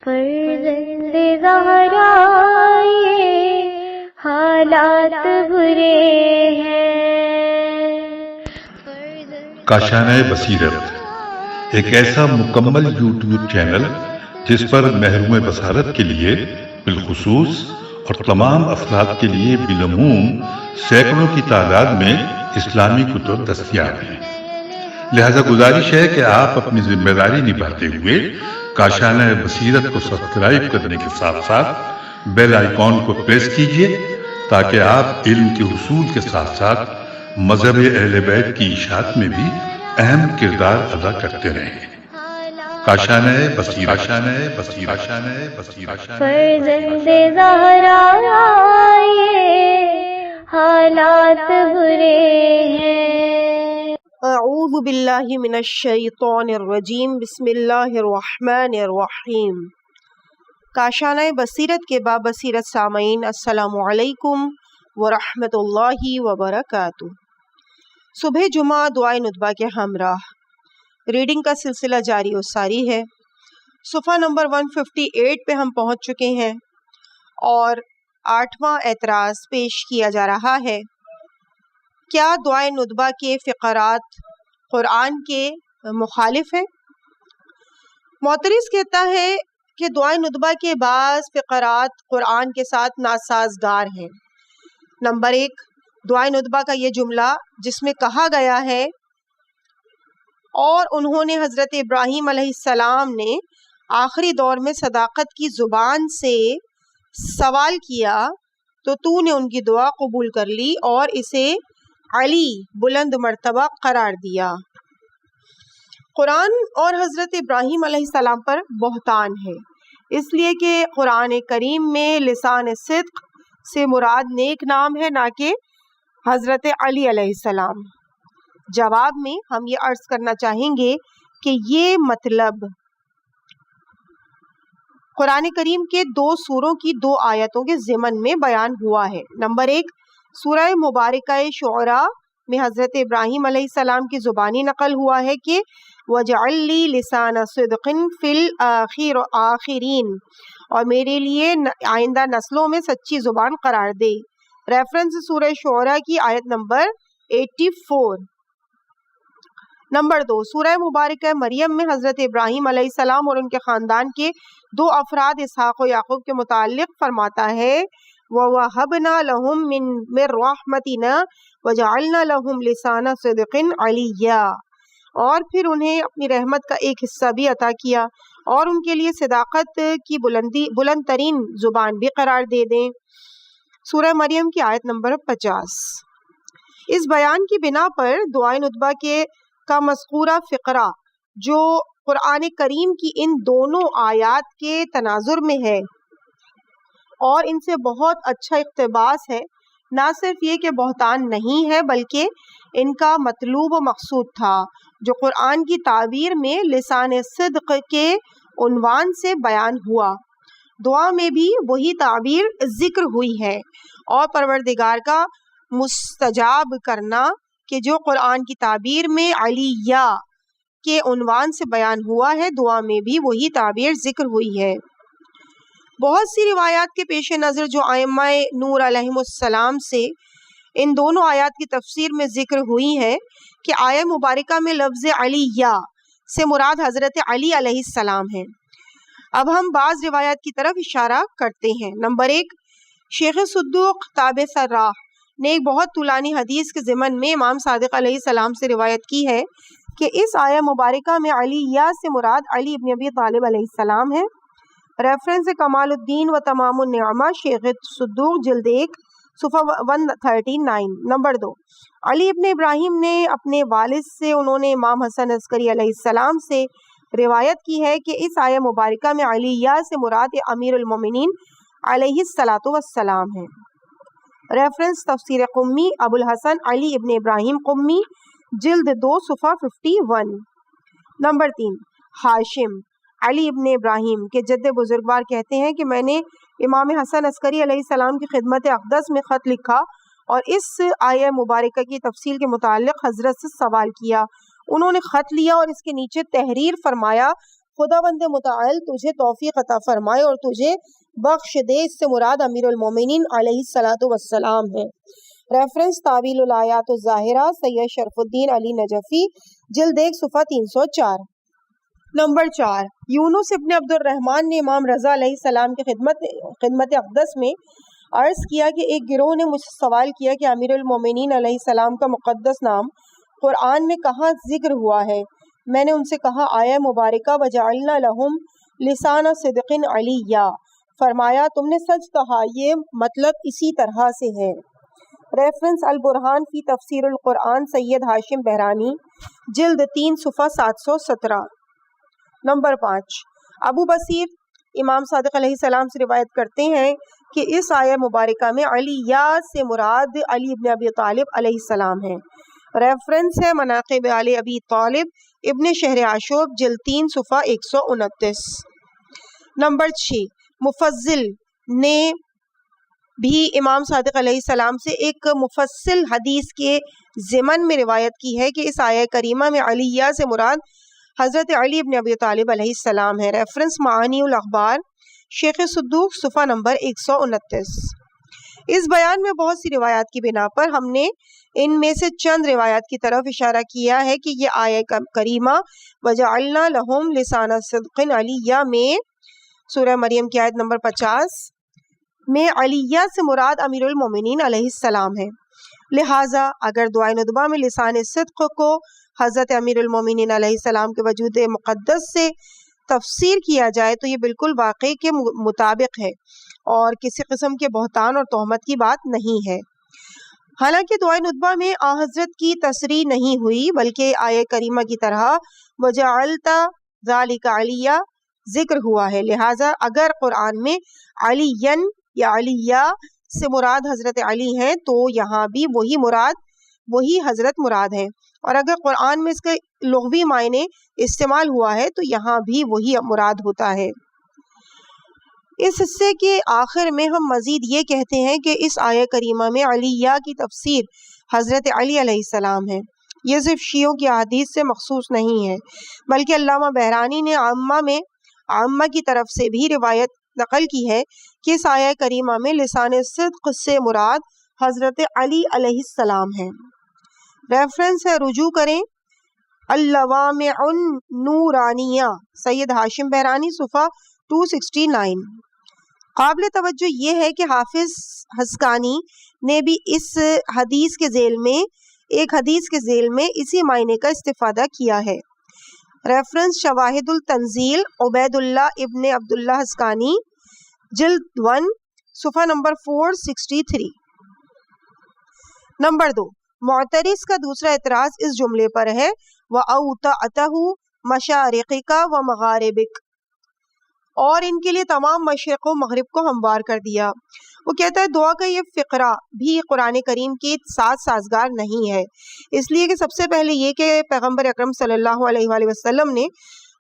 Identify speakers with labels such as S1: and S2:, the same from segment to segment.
S1: فرزند زہرا یہ حالات برے ہیں۔
S2: کاشانۂ بصیرت ایک ایسا مکمل یوٹیوب چینل جس پر محروم بصارت کے لیے بالخصوص اور تمام افراد کے لیے بالعموم سینکڑوں کی تعداد میں اسلامی کتب دستیاب ہیں۔ لہذا گزارش ہے کہ آپ اپنی ذمہ داری نبھاتے ہوئے کاشانۂ بصیرت کو سبسکرائب کرنے کے ساتھ ساتھ بیل آئیکن کو پریس کیجیے تاکہ آپ علم کے حصول کے ساتھ ساتھ مذہب اہل بیت کی اشاعت میں بھی اہم کردار ادا کرتے رہیں۔ کاشانۂ بصیرت، کاشانۂ بصیرت، کاشانۂ بصیرت۔
S1: فرزند زہرا یہ حالات برے ہیں۔
S3: اعوذ باللہ من الشیطان الرجیم، بسم اللہ الرحمن الرحیم۔ کاشانۂ بصیرت کے بابصیرت سامعین، السلام علیکم ورحمۃ اللہ وبرکاتہ۔ صبح جمعہ دعائے ندبہ کے ہمراہ ریڈنگ کا سلسلہ جاری و ساری ہے۔ صفحہ نمبر 158 پہ ہم پہنچ چکے ہیں اور 8واں اعتراض پیش کیا جا رہا ہے۔ کیا دعائے ندبہ کے فقرات قرآن کے مخالف ہیں؟ معترض کہتا ہے کہ دعائے ندبہ کے بعض فقرات قرآن کے ساتھ ناسازگار ہیں۔ نمبر 1، دعائے ندبہ کا یہ جملہ جس میں کہا گیا ہے اور انہوں نے حضرت ابراہیم علیہ السلام نے آخری دور میں صداقت کی زبان سے سوال کیا تو تو نے ان کی دعا قبول کر لی اور اسے علی بلند مرتبہ قرار دیا۔ قرآن اور حضرت ابراہیم علیہ السلام پر بہتان ہے، اس لیے کہ قرآن کریم میں لسان صدق سے مراد نیک نام ہے، نہ کہ حضرت علی علیہ السلام۔ جواب میں ہم یہ عرض کرنا چاہیں گے کہ یہ مطلب قرآن کریم کے 2 سوروں کی 2 آیتوں کے ضمن میں بیان ہوا ہے۔ نمبر 1، سورہ مبارکہ شعراء میں حضرت ابراہیم علیہ السلام کی زبانی نقل ہوا ہے کہ وَجَعَلْ لِي لِسَانَ صِدْقٍ فِي الْآخِرِينَ، اور میرے لیے آئندہ نسلوں میں سچی زبان قرار دے۔ ریفرنس سورہ شعراء کی آیت نمبر 84۔ نمبر 2، سورہ مبارکہ مریم میں حضرت ابراہیم علیہ السلام اور ان کے خاندان کے 2 افراد اسحاق و یعقوب کے متعلق فرماتا ہے وَوَهَبْنَا لَهُم مِّن رَحْمَتِنَا وَجَعَلْنَا لَهُمْ لِسَانَ صِدْقٍ عَلِيًّا، اور پھر انہیں اپنی رحمت کا ایک حصہ بھی عطا کیا اور ان کے لیے صداقت کی بلند ترین زبان بھی قرار دے دیں۔ سورہ مریم کی آیت نمبر 50۔ اس بیان کی بنا پر دعائے ندبہ کا مذکورہ فقرہ جو قرآن کریم کی ان دونوں آیات کے تناظر میں ہے اور ان سے بہت اچھا اقتباس ہے، نہ صرف یہ کہ بہتان نہیں ہے بلکہ ان کا مطلوب و مقصود تھا جو قرآن کی تعبیر میں لسان صدق کے عنوان سے بیان ہوا۔ دعا میں بھی وہی تعبیر ذکر ہوئی ہے اور پروردگار کا مستجاب کرنا کہ جو قرآن کی تعبیر میں علیہ کے عنوان سے بیان ہوا ہے، دعا میں بھی وہی تعبیر ذکر ہوئی ہے۔ بہت سی روایات کے پیش نظر جو ائمہ نور علیہم السلام سے ان دونوں آیات کی تفسیر میں ذکر ہوئی ہے کہ آیہ مبارکہ میں لفظ علیہ سے مراد حضرت علی علیہ السلام ہیں۔ اب ہم بعض روایات کی طرف اشارہ کرتے ہیں۔ نمبر 1، شیخ صدوق تابع سراح نے ایک بہت طولانی حدیث کے ضمن میں امام صادق علیہ السلام سے روایت کی ہے کہ اس آیہ مبارکہ میں علیہ سے مراد علی ابن ابی طالب علیہ السلام ہے۔ ریفرنس کمال الدین و تمام النعمہ شیخ صدوق جلد 1 صفحہ 139۔ نمبر 2، علی ابن ابراہیم نے اپنے والد سے، انہوں نے امام حسن عسکری علیہ السلام سے روایت کی ہے کہ اس آیہ مبارکہ میں علیہ سے مراد امیر المومنین علیہ السلام ہے۔ ریفرنس تفسیر قمی ابو الحسن علی ابن ابراہیم قمی جلد 2 صفحہ 51۔ نمبر 3، ہاشم علی ابن ابراہیم کے جد بزرگوار کہتے ہیں کہ میں نے امام حسن عسکری علیہ السلام کی خدمت اقدس میں خط لکھا اور اس آیہ مبارکہ کی تفصیل کے متعلق حضرت سے سوال کیا۔ انہوں نے خط لیا اور اس کے نیچے تحریر فرمایا خداوند متعال تجھے توفیق عطا فرمائے اور تجھے بخش دے۔ اس سے مراد امیر المومنین علیہ الصلوۃ والسلام ہے۔ ریفرنس تعویل الآیات الظاہرہ سید شرف الدین علی نجفی جلد 1 صفحہ 304۔ نمبر 4، یونس ابن عبد الرحمن نے امام رضا علیہ السلام کی خدمت اقدس میں عرض کیا کہ ایک گروہ نے مجھ سے سوال کیا کہ امیر المومنین علیہ السلام کا مقدس نام قرآن میں کہاں ذکر ہوا ہے؟ میں نے ان سے کہا آیہ مبارکہ وجعلنا لہم لسان صدق علیہ، فرمایا تم نے سچ کہا، یہ مطلب اسی طرح سے ہے۔ ریفرنس البرہان فی تفسیر القرآن سید ہاشم بہرانی جلد 3 صفحہ 717۔ نمبر 5، ابو بصیر امام صادق علیہ السلام سے روایت کرتے ہیں کہ اس آیہ مبارکہ میں علیہ سے مراد علی ابن ابی طالب علیہ السلام ہے۔ ریفرنس ہے مناقب علی ابی طالب ابن شہر عاشوب جلد 3 صفحہ 129۔ نمبر 6، مفضل نے بھی امام صادق علیہ السلام سے ایک مفصل حدیث کے ضمن میں روایت کی ہے کہ اس آیہ کریمہ میں علیہ سے مراد حضرت علی ابن ابی طالب علیہ السلام ہے۔ ریفرنس معانی الاخبار شیخ صدوق صفحہ نمبر 129۔ اس بیان میں بہت سی روایات کی بنا پر ہم نے ان میں سے چند روایات کی طرف اشارہ کیا ہے کہ یہ آیہ کریمہ وجعلنا لہم لسان صدق علیہ میں سورہ مریم کی آیت نمبر 50 میں علیہ سے مراد امیر المومنین علیہ السلام ہے۔ لہٰذا اگر دعائے ندبہ میں لسان صدق کو حضرت امیر المومنین علیہ السلام کے وجود مقدس سے تفسیر کیا جائے تو یہ بالکل واقعے کے مطابق ہے اور کسی قسم کے بہتان اور تہمت کی بات نہیں ہے۔ حالانکہ دعائے ندبہ میں آن حضرت کی تصریح نہیں ہوئی بلکہ آیہ کریمہ کی طرح وجعلت ذالک علیہ ذکر ہوا ہے، لہٰذا اگر قرآن میں علیًا یا علیہ سے مراد حضرت علی ہیں تو یہاں بھی وہی حضرت مراد ہے، اور اگر قرآن میں اس کے لغوی معنی استعمال ہوا ہے تو یہاں بھی وہی مراد ہوتا ہے۔ اس حصے کے آخر میں ہم مزید یہ کہتے ہیں کہ اس آیہ کریمہ میں علیہ کی تفسیر حضرت علی علیہ السلام ہے۔ یہ صرف شیعوں کی احادیث سے مخصوص نہیں ہے بلکہ علامہ بہرانی نے عامہ کی طرف سے بھی روایت نقل کی ہے کہ اس آیہ کریمہ میں لسان صدق سے مراد حضرت علی علیہ السلام ہے۔ ریفرنس ہے رجوع کریں اللوامع النورانیہ سید ہاشم بہرانی صفحہ 269۔ قابل توجہ یہ ہے کہ حافظ حسکانی نے بھی اس حدیث کے ذیل میں اسی معنی کا استفادہ کیا ہے۔ ریفرنس شواہد التنزیل عبید اللہ ابن عبداللہ حسکانی جلد 1 صفحہ نمبر 463۔ نمبر 2، معترض کا دوسرا اعتراض اس جملے پر ہے وَأَوْطَأْتَهُ مَشَارِقِكَ وَمَغَارِبِكَ، اور ان کے لیے تمام مشرق و مغرب کو ہموار کر دیا۔ وہ کہتا ہے دعا کا یہ فقرہ بھی قرآن کریم کے ساتھ سازگار نہیں ہے، اس لیے کہ سب سے پہلے یہ کہ پیغمبر اکرم صلی اللہ علیہ وآلہ وسلم نے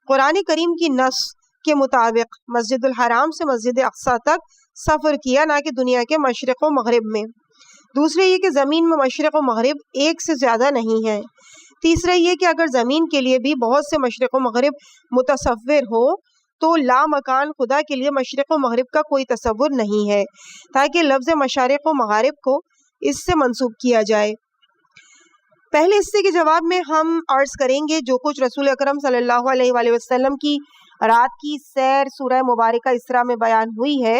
S3: قرآن کریم کی نص کے مطابق مسجد الحرام سے مسجد اقصیٰ تک سفر کیا، نہ کہ دنیا کے مشرق و مغرب میں۔ دوسرے یہ کہ زمین میں مشرق و مغرب ایک سے زیادہ نہیں ہے۔ تیسرا یہ کہ اگر زمین کے لیے بھی بہت سے مشرق و مغرب متصور ہو تو لا مکان خدا کے لیے مشرق و مغرب کا کوئی تصور نہیں ہے، تاکہ لفظ مشارق و مغارب کو اس سے منسوب کیا جائے۔ پہلے حصے کے جواب میں ہم عرض کریں گے جو کچھ رسول اکرم صلی اللہ علیہ وآلہ وسلم کی رات کی سیر سورہ مبارکہ اسراء میں بیان ہوئی ہے،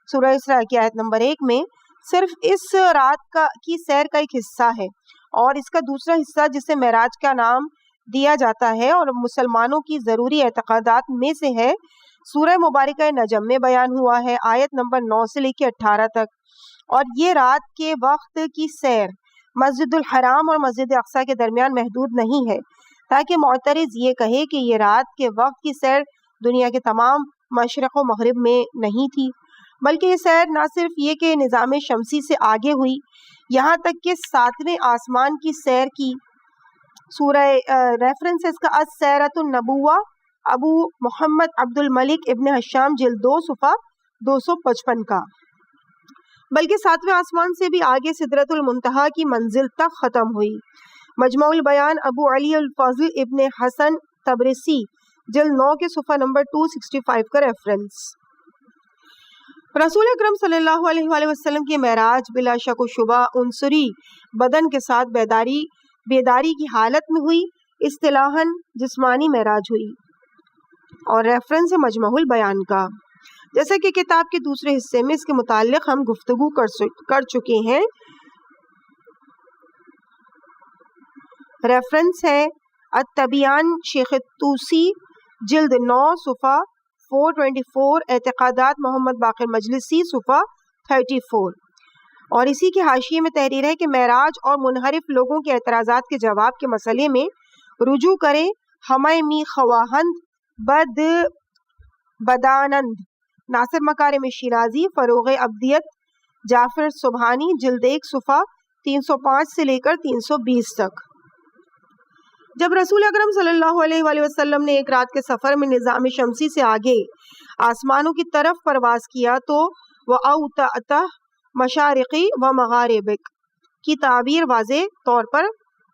S3: سورہ اسراء کی آیت نمبر 1 میں، صرف اس رات کی سیر کا ایک حصہ ہے، اور اس کا دوسرا حصہ جسے معراج کا نام دیا جاتا ہے اور مسلمانوں کی ضروری اعتقادات میں سے ہے، سورہ مبارکہ نجم میں بیان ہوا ہے آیت نمبر 9 سے لے کے 18 تک۔ اور یہ رات کے وقت کی سیر مسجد الحرام اور مسجد اقصیٰ کے درمیان محدود نہیں ہے، تاکہ معترض یہ کہے کہ یہ رات کے وقت کی سیر دنیا کے تمام مشرق و مغرب میں نہیں تھی، بلکہ یہ سیر نہ صرف یہ کہ نظام شمسی سے آگے ہوئی، یہاں تک کہ 7ویں آسمان کی سیر کی۔ سورہ ریفرنس اس کا السیرۃ النبوہ ابو محمد عبد الملک ابن حشام جلد 2 صفحہ 255 کا، بلکہ 7ویں آسمان سے بھی آگے سدرۃ المنتہا کی منزل تک ختم ہوئی۔ مجمع البیان ابو علی الفضل ابن حسن تبرسی جلد 9 کے صفحہ نمبر 265 کا ریفرنس۔ رسول اکرم صلی اللہ علیہ وآلہ وسلم کی معراج بلا شک و شبہ عنصری بدن کے ساتھ بیداری کی حالت میں ہوئی، اصطلاحاً جسمانی معراج ہوئی، اور ریفرنس ہے مجمع البیان کا۔ جیسا کہ کتاب کے دوسرے حصے میں اس کے متعلق ہم گفتگو کر چکے ہیں۔ ریفرنس ہے التبیان شیخ توسی جلد 9 صفحہ 424، اعتقادات محمد باقر مجلسی صفحہ 34، اور اسی کے حاشیے میں تحریر ہے کہ معراج اور منحرف لوگوں کے اعتراضات کے جواب کے مسئلے میں رجوع کریں ہمیں خواہند بدانند ناصر مکارم شیرازی، فروغ ابدیت جعفر سبحانی جلد 1 صفحہ 305 سے لے کر 320 تک۔ جب رسول اکرم صلی اللہ علیہ وآلہ وسلم نے ایک رات کے سفر میں نظام شمسی سے آگے آسمانوں کی طرف پرواز کیا تو وَأَوْتَأْتَ مشارقی و مغاربک کی تعبیر واضح طور پر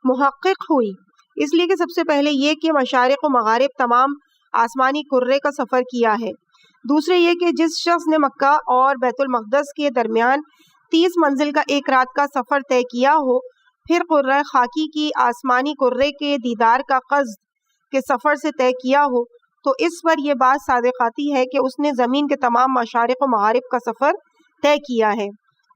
S3: محقق ہوئی، اس لیے کہ سب سے پہلے یہ کہ مشارق و مغارب تمام آسمانی کرے کا سفر کیا ہے، دوسرے یہ کہ جس شخص نے مکہ اور بیت المقدس کے درمیان 30 منزل کا ایک رات کا سفر طے کیا ہو، پھر قرہ خاکی کی آسمانی کرے کے دیدار کا قصد کے سفر سے طے کیا ہو، تو اس پر یہ بات صادق آتی ہے کہ اس نے زمین کے تمام مشارق و مغارب کا سفر طے کیا ہے۔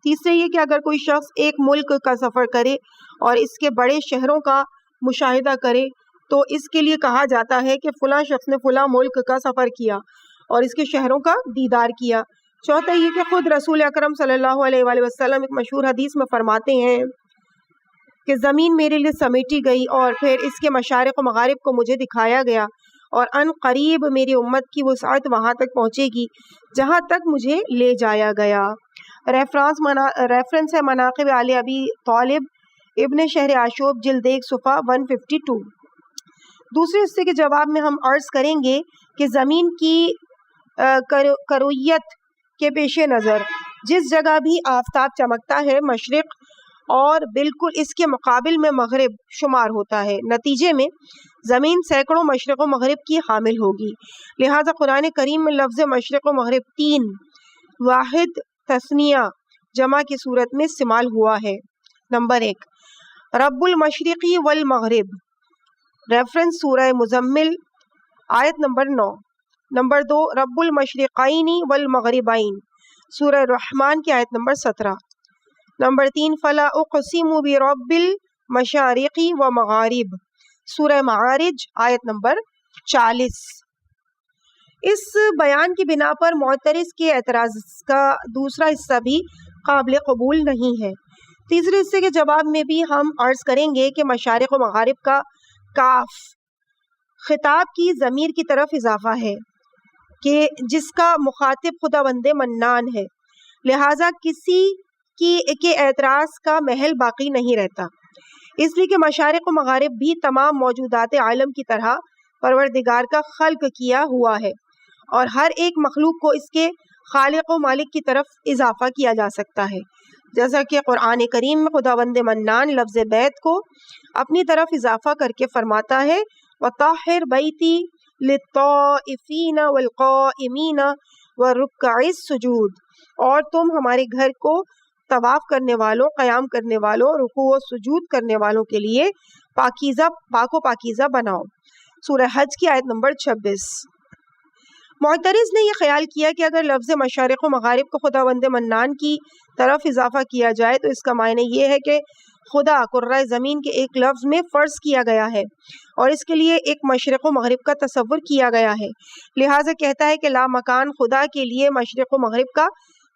S3: تیسرے یہ کہ اگر کوئی شخص ایک ملک کا سفر کرے اور اس کے بڑے شہروں کا مشاہدہ کرے تو اس کے لیے کہا جاتا ہے کہ فلاں شخص نے فلاں ملک کا سفر کیا اور اس کے شہروں کا دیدار کیا۔ چوتھا یہ کہ خود رسول اکرم صلی اللہ علیہ وآلہ وسلم ایک مشہور حدیث میں فرماتے ہیں کہ زمین میرے لیے سمیٹی گئی اور پھر اس کے مشارق و مغارب کو مجھے دکھایا گیا، اور ان قریب میری امت کی وسعت وہاں تک پہنچے گی جہاں تک مجھے لے جایا گیا۔ ریفرنس ہے مناقب آل ابی طالب ابن شہر عاشوب جلد 1 صفحہ 152۔ دوسرے حصے کے جواب میں ہم عرض کریں گے کہ زمین کی کرویت کے پیش نظر جس جگہ بھی آفتاب چمکتا ہے مشرق اور بالکل اس کے مقابل میں مغرب شمار ہوتا ہے، نتیجے میں زمین سینکڑوں مشرق و مغرب کی حامل ہوگی، لہذا قرآن کریم میں لفظ مشرق و مغرب 3 واحد تثنیہ جمع کی صورت میں استعمال ہوا ہے۔ نمبر 1 رب المشرقی والمغرب، ریفرنس سورہ مزمل آیت نمبر 9۔ نمبر 2 رب المشرقین والمغربین، سورہ الرحمن کی آیت نمبر 17۔ نمبر 3 فلا اقسم برب المشارق ومغارب، سورہ معارج آیت نمبر 40۔ اس بیان کی بنا پر معترض کے اعتراض کا دوسرا حصہ بھی قابل قبول نہیں ہے۔ تیسرے حصے کے جواب میں بھی ہم عرض کریں گے کہ مشارق و مغارب کا کاف خطاب کی ضمیر کی طرف اضافہ ہے کہ جس کا مخاطب خداوند منان ہے، لہٰذا کسی کے اعتراض کا محل باقی نہیں رہتا، اس لیے کہ مشارق و مغارب بھی تمام موجودات عالم کی طرح پروردگار کا خلق کیا ہوا ہے، اور ہر ایک مخلوق کو اس کے خالق و مالک کی طرف اضافہ کیا جا سکتا ہے، جیسا کہ قرآن کریم میں خداوند منان لفظ بیت کو اپنی طرف اضافہ کر کے فرماتا ہے وَطَهِّرْ بَيْتِي لِلطَّائِفِينَ وَالْقَائِمِينَ وَالرُّكَّعِ السُّجُودِ، اور تم ہمارے گھر کو طواف کرنے والوں، قیام کرنے والوں، رکوع و سجود کرنے والوں کے لیے پاک و پاکیزہ بناؤ، سورہ حج کی آیت نمبر 26۔ معترض نے یہ خیال کیا کہ اگر لفظ مشارق و مغارب کو خداوند منان کی طرف اضافہ کیا جائے تو اس کا معنی یہ ہے کہ خدا کرۂ زمین کے ایک لفظ میں فرض کیا گیا ہے اور اس کے لیے ایک مشرق و مغرب کا تصور کیا گیا ہے، لہٰذا کہتا ہے کہ لا مکان خدا کے لیے مشرق و مغرب کا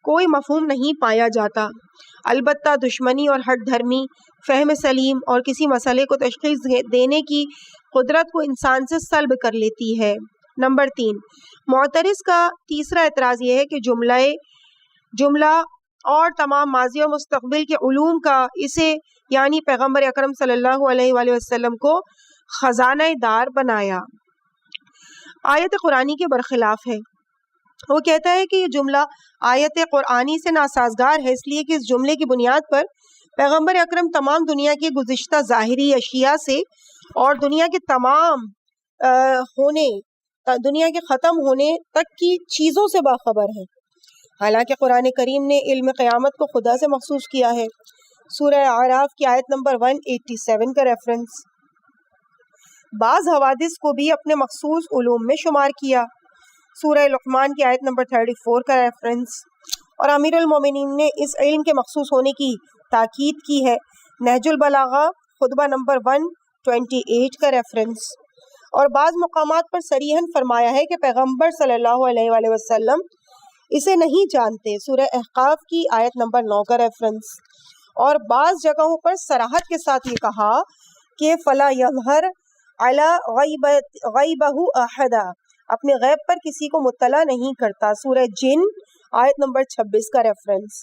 S3: کوئی مفہوم نہیں پایا جاتا، البتہ دشمنی اور ہٹ دھرمی، فہم سلیم اور کسی مسئلے کو تشخیص دینے کی قدرت کو انسان سے سلب کر لیتی ہے۔ نمبر 3 معترض کا تیسرا اعتراض یہ ہے کہ جملہ اور تمام ماضی اور مستقبل کے علوم کا اسے یعنی پیغمبر اکرم صلی اللہ علیہ وآلہ وسلم کو خزانہ دار بنایا، آیت قرآنی کے برخلاف ہے۔ وہ کہتا ہے کہ یہ جملہ آیت قرآنی سے ناسازگار ہے، اس لیے کہ اس جملے کی بنیاد پر پیغمبر اکرم تمام دنیا کے گزشتہ ظاہری اشیاء سے اور دنیا کے تمام ہونے دنیا کے ختم ہونے تک کی چیزوں سے باخبر ہیں، حالانکہ قرآن کریم نے علم قیامت کو خدا سے مخصوص کیا ہے۔ سورہ اعراف کی آیت نمبر 187 کا ریفرنس۔ بعض حوادث کو بھی اپنے مخصوص علوم میں شمار کیا، سورہ لقمان کی آیت نمبر 34 کا ریفرنس، اور امیر المومنین نے اس علم کے مخصوص ہونے کی تاکید کی ہے، نہج البلاغہ خطبہ نمبر 128 کا ریفرنس، اور بعض مقامات پر صریحاً فرمایا ہے کہ پیغمبر صلی اللہ علیہ وآلہ وسلم اسے نہیں جانتے، سورہ احقاف کی آیت نمبر 9 کا ریفرنس، اور بعض جگہوں پر صراحت کے ساتھ یہ کہا کہ فلا یظہر علی غیبہ احدا، اپنے غیب پر کسی کو مطلع نہیں کرتا، سورہ جن آیت نمبر 26 کا ریفرنس۔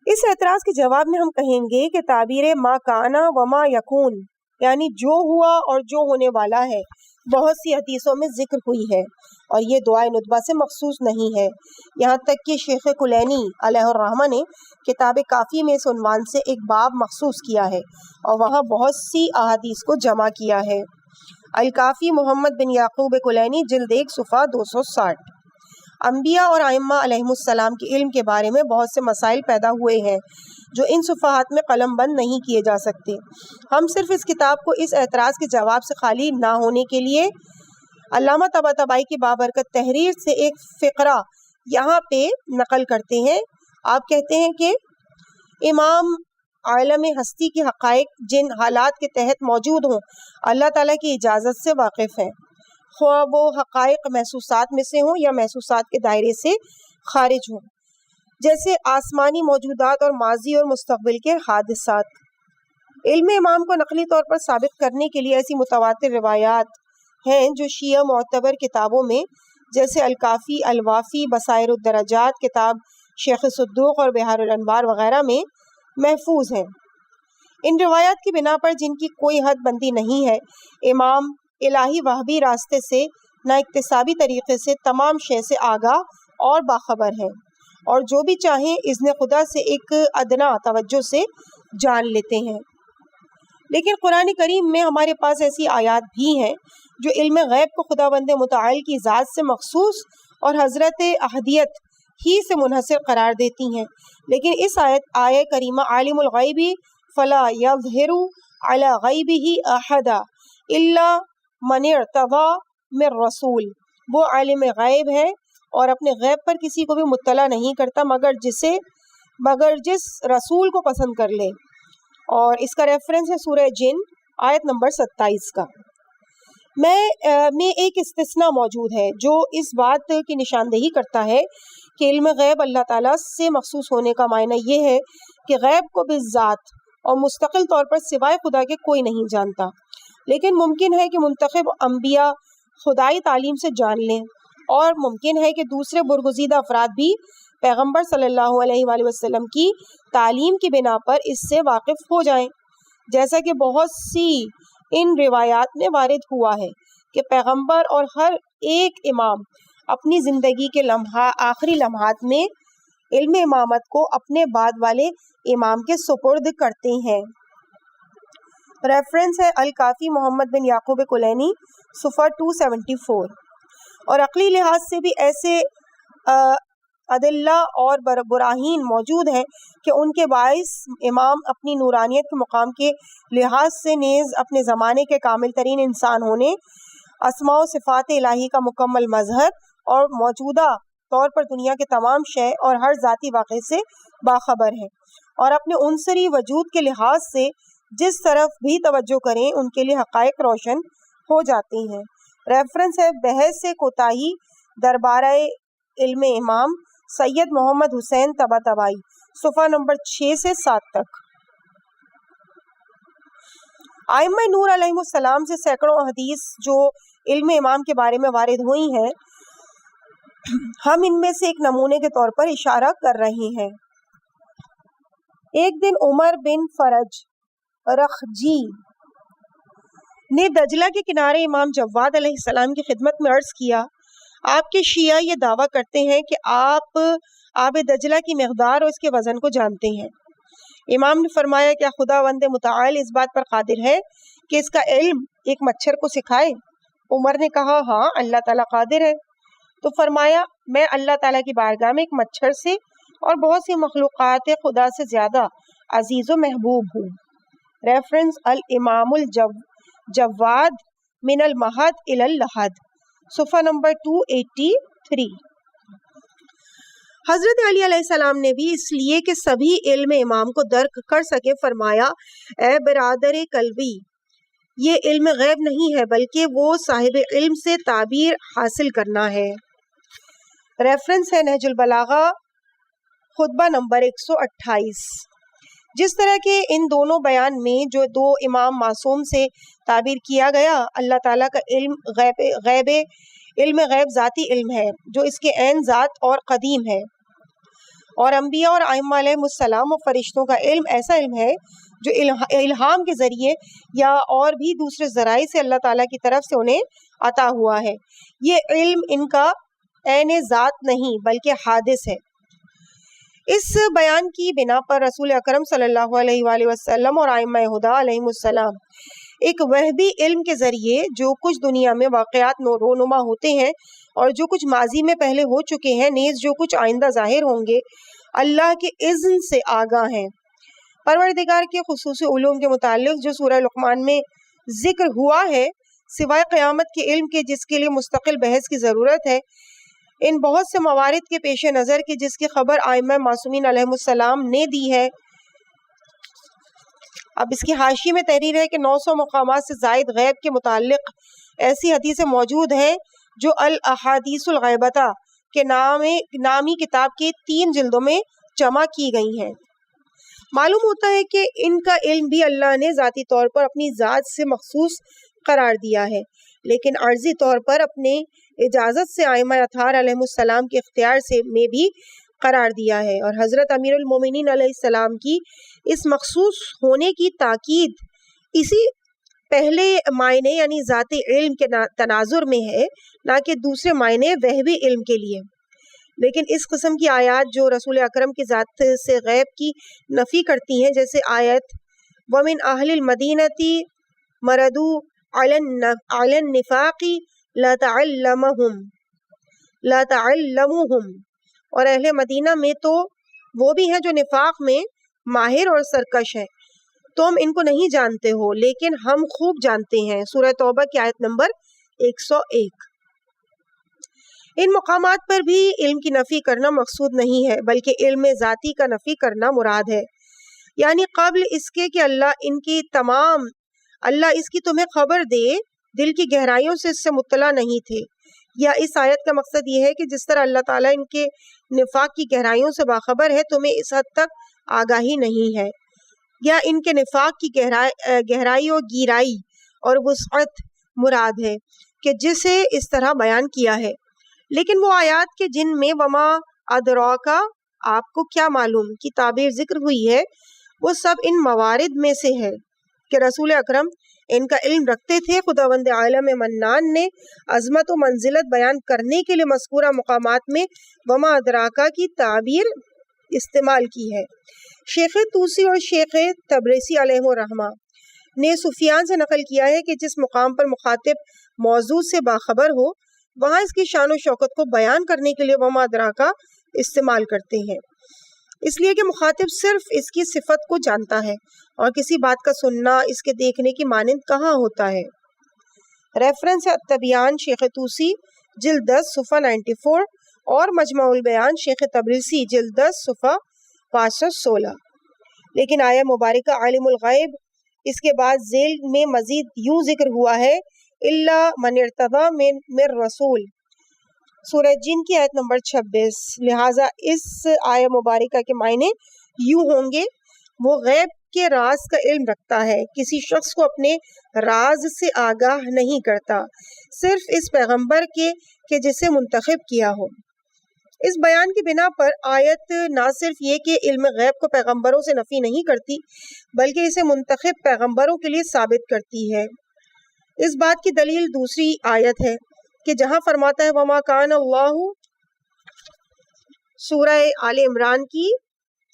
S3: اس اعتراض کے جواب میں ہم کہیں گے کہ تعبیر ما کانا و ما یکون، یعنی جو ہوا اور جو ہونے والا ہے، بہت سی حدیثوں میں ذکر ہوئی ہے، اور یہ دعائے ندبہ سے مخصوص نہیں ہے، یہاں تک کہ شیخ کلینی علیہ الرحمہ نے کتاب کافی میں اس عنوان سے ایک باب مخصوص کیا ہے اور وہاں بہت سی احادیث کو جمع کیا ہے۔ الکافی محمد بن یعقوب کلینی جلد 1 صفحہ 260۔ انبیاء اور ائمہ علیہم السلام کے علم کے بارے میں بہت سے مسائل پیدا ہوئے ہیں جو ان صفحات میں قلم بند نہیں کیے جا سکتے۔ ہم صرف اس کتاب کو اس اعتراض کے جواب سے خالی نہ ہونے کے لیے علامہ طباطبائی کی بابرکت تحریر سے ایک فقرہ یہاں پہ نقل کرتے ہیں۔ آپ کہتے ہیں کہ امام عالم ہستی کے حقائق جن حالات کے تحت موجود ہوں اللہ تعالیٰ کی اجازت سے واقف ہیں، خواہ وہ حقائق محسوسات میں سے ہوں یا محسوسات کے دائرے سے خارج ہوں، جیسے آسمانی موجودات اور ماضی اور مستقبل کے حادثات۔ علم امام کو نقلی طور پر ثابت کرنے کے لیے ایسی متواتر روایات ہیں جو شیعہ معتبر کتابوں میں جیسے الکافی، الوافی، بصائر الدرجات، کتاب شیخ صدوق اور بحار الانوار وغیرہ میں محفوظ ہیں۔ ان روایات کی بنا پر جن کی کوئی حد بندی نہیں ہے، امام الہی وہبی راستے سے نہ اکتسابی طریقے سے تمام شے سے آگاہ اور باخبر ہیں، اور جو بھی چاہیں اذن خدا سے ایک ادنا توجہ سے جان لیتے ہیں۔ لیکن قرآن کریم میں ہمارے پاس ایسی آیات بھی ہیں جو علم غیب کو خداوند متعال کی ذات سے مخصوص اور حضرت احدیت ہی سے منحصر قرار دیتی ہیں، لیکن اس آیہ کریمہ عالم الغیب فلا یظہر علی غیبہ احدا الا من ارتضی من رسول، وہ عالم غیب ہے اور اپنے غیب پر کسی کو بھی مطلع نہیں کرتا مگر جس رسول کو پسند کر لے، اور اس کا ریفرنس ہے سورہ جن آیت نمبر 27 کا۔ میں ایک استثناء موجود ہے جو اس بات کی نشاندہی کرتا ہے کہ علم غیب اللہ تعالیٰ سے مخصوص ہونے کا معنی یہ ہے کہ غیب کو بالذات اور مستقل طور پر سوائے خدا کے کوئی نہیں جانتا، لیکن ممکن ہے کہ منتخب انبیاء خدائی تعلیم سے جان لیں، اور ممکن ہے کہ دوسرے برگزیدہ افراد بھی پیغمبر صلی اللہ علیہ وآلہ وسلم کی تعلیم کی بنا پر اس سے واقف ہو جائیں، جیسا کہ بہت سی ان روایات میں وارد ہوا ہے کہ پیغمبر اور ہر ایک امام اپنی زندگی کے آخری لمحات میں علم امامت کو اپنے بعد والے امام کے سپرد کرتے ہیں۔ ریفرنس ہے الکافی محمد بن یعقوب کلینی صفحہ 274۔ اور عقلی لحاظ سے بھی ایسے ادلہ اور براہین موجود ہیں کہ ان کے باعث امام اپنی نورانیت کے مقام کے لحاظ سے نیز اپنے زمانے کے کامل ترین انسان ہونے، اسماء و صفات الہی کا مکمل مظہر اور موجودہ طور پر دنیا کے تمام شے اور ہر ذاتی واقعے سے باخبر ہیں، اور اپنے عنصری وجود کے لحاظ سے جس طرف بھی توجہ کریں ان کے لیے حقائق روشن ہو جاتی ہیں۔ ریفرنس ہے بحث سے کوتاہی دربارہ علم امام سید محمد حسین طباطبائی صفحہ نمبر 6 سے 7 تک۔ ائمہ نور علیہ السلام سے سینکڑوں حدیث جو علم امام کے بارے میں وارد ہوئی ہیں، ہم ان میں سے ایک نمونے کے طور پر اشارہ کر رہے ہیں۔ ایک دن عمر بن فرج رخجی نے دجلہ کے کنارے امام جواد علیہ السلام کی خدمت میں عرض کیا، آپ کے شیعہ یہ دعویٰ کرتے ہیں کہ آپ آب دجلہ کی مقدار اور اس کے وزن کو جانتے ہیں۔ امام نے فرمایا کیا خداوند متعال اس بات پر قادر ہے کہ اس کا علم ایک مچھر کو سکھائے؟ عمر نے کہا ہاں اللہ تعالیٰ قادر ہے. تو فرمایا میں اللہ تعالیٰ کی بارگاہ میں ایک مچھر سے اور بہت سی مخلوقات خدا سے زیادہ عزیز و محبوب ہوں. ریفرنس الامام الجواد من المہد الی اللحد، صفحہ نمبر 283. حضرت علی علیہ السلام نے بھی اس لیے کہ سبھی علم امام کو درک کر سکے فرمایا اے برادر قلبی، یہ علم غیب نہیں ہے بلکہ وہ صاحب علم سے تعبیر حاصل کرنا ہے. ریفرنس ہے نہج البلاغہ خطبہ نمبر 128. جس طرح کے ان دونوں بیان میں جو دو امام معصوم سے تعبیر کیا گیا، اللہ تعالیٰ کا علم غیب ذاتی علم ہے جو اس کے عین ذات اور قدیم ہے، اور انبیاء اور ائمہ علیہم السلام و فرشتوں کا علم ایسا علم ہے جو الہام کے ذریعے یا اور بھی دوسرے ذرائع سے اللہ تعالیٰ کی طرف سے انہیں عطا ہوا ہے. یہ علم ان کا عین ذات نہیں بلکہ حادث ہے. اس بیان کی بنا پر رسول اکرم صلی اللہ علیہ وآلہ وسلم اور ائمہ ہدی علیہم السلام ایک وہبی علم کے ذریعے جو کچھ دنیا میں واقعات رونما ہوتے ہیں اور جو کچھ ماضی میں پہلے ہو چکے ہیں نیز جو کچھ آئندہ ظاہر ہوں گے اللہ کے اذن سے آگاہ ہیں. پروردگار کے خصوصی علوم کے متعلق جو سورہ لقمان میں ذکر ہوا ہے، سوائے قیامت کے علم کے جس کے لیے مستقل بحث کی ضرورت ہے، ان بہت سے موارد کے پیش نظر کی جس کی خبر ائمہ معصومین علیہم السلام نے دی ہے. اب اس کی حاشی میں تحریر ہے کہ 900 مقامات سے زائد غیب کے متعلق ایسی حدیثیں موجود ہیں جو الاحادیث الغیبتہ کے نامی کتاب کے 3 جلدوں میں جمع کی گئی ہیں. معلوم ہوتا ہے کہ ان کا علم بھی اللہ نے ذاتی طور پر اپنی ذات سے مخصوص قرار دیا ہے، لیکن عرضی طور پر اپنے اجازت سے ائمہ اطہار علیہم السلام کے اختیار سے میں بھی قرار دیا ہے. اور حضرت امیر المومنین علیہ السلام کی اس مخصوص ہونے کی تاکید اسی پہلے معنی یعنی ذاتی علم کے تناظر میں ہے، نہ کہ دوسرے معنی وہبی علم کے لیے. لیکن اس قسم کی آیات جو رسول اکرم کی ذات سے غیب کی نفی کرتی ہیں، جیسے آیت وَمِنْ أَهْلِ الْمَدِينَةِ مَرَدُوا عَلَى النِّفَاقِ لَا تَعَلَّمُوهُمْ، اور اہل مدینہ میں تو وہ بھی ہیں جو نفاق میں ماہر اور سرکش ہیں، تم ان کو نہیں جانتے ہو لیکن ہم خوب جانتے ہیں. سورہ توبہ کی آیت نمبر 101. ان مقامات پر بھی علم کی نفی کرنا مقصود نہیں ہے بلکہ علم ذاتی کا نفی کرنا مراد ہے، یعنی قبل اس کے کہ اللہ اس کی تمہیں خبر دے دل کی گہرائیوں سے اس سے مطلع نہیں تھے. یا اس آیت کا مقصد یہ ہے کہ جس طرح اللہ تعالیٰ ان کے نفاق کی گہرائیوں سے باخبر ہے تمہیں اس حد تک آگاہی نہیں ہے، یا ان کے نفاق کی گہرائی اور گیرائی اور وسعت مراد ہے کہ جسے اس طرح بیان کیا ہے. لیکن وہ آیات کے جن میں وما ادراکا آپ کو کیا معلوم کی تعبیر ذکر ہوئی ہے، وہ سب ان موارد میں سے ہے کہ رسول اکرم ان کا علم رکھتے تھے. خداوند عالم منان نے عظمت و منزلت بیان کرنے کے لیے مذکورہ مقامات میں وما ادراکا کی تعبیر استعمال کی ہے. شیخ طوسی اور شیخ تبریسی علیہ الرحمہ نے سفیان سے نقل کیا ہے کہ جس مقام پر مخاطب موضوع سے باخبر ہو وہاں اس کی شان و شوکت کو بیان کرنے کے لیے وما ادراکا استعمال کرتے ہیں، اس لیے کہ مخاطب صرف اس کی صفت کو جانتا ہے اور کسی بات کا سننا اس کے دیکھنے کی مانند کہاں ہوتا ہے. ریفرنس التبیان شیخ طوسی جلد 10 صفحہ 94 اور مجمع البیان شیخ تبریسی جلد 10 صفحہ 516. لیکن آیہ مبارکہ عالم الغیب اس کے بعد ذیل میں مزید یوں ذکر ہوا ہے الا من ارتضی من رسول، سورہ جن کی آیت نمبر 26. لہٰذا اس آیہ مبارکہ کے معنی یوں ہوں گے وہ غیب کے راز کا علم رکھتا ہے، کسی شخص کو اپنے راز سے آگاہ نہیں کرتا، صرف اس پیغمبر کے کہ جسے منتخب کیا ہو. اس بیان کی بنا پر آیت نہ صرف یہ کہ علم غیب کو پیغمبروں سے نفی نہیں کرتی بلکہ اسے منتخب پیغمبروں کے لیے ثابت کرتی ہے. اس بات کی دلیل دوسری آیت ہے کہ جہاں فرماتا ہے وما کان اللہ، سورہ آل عمران کی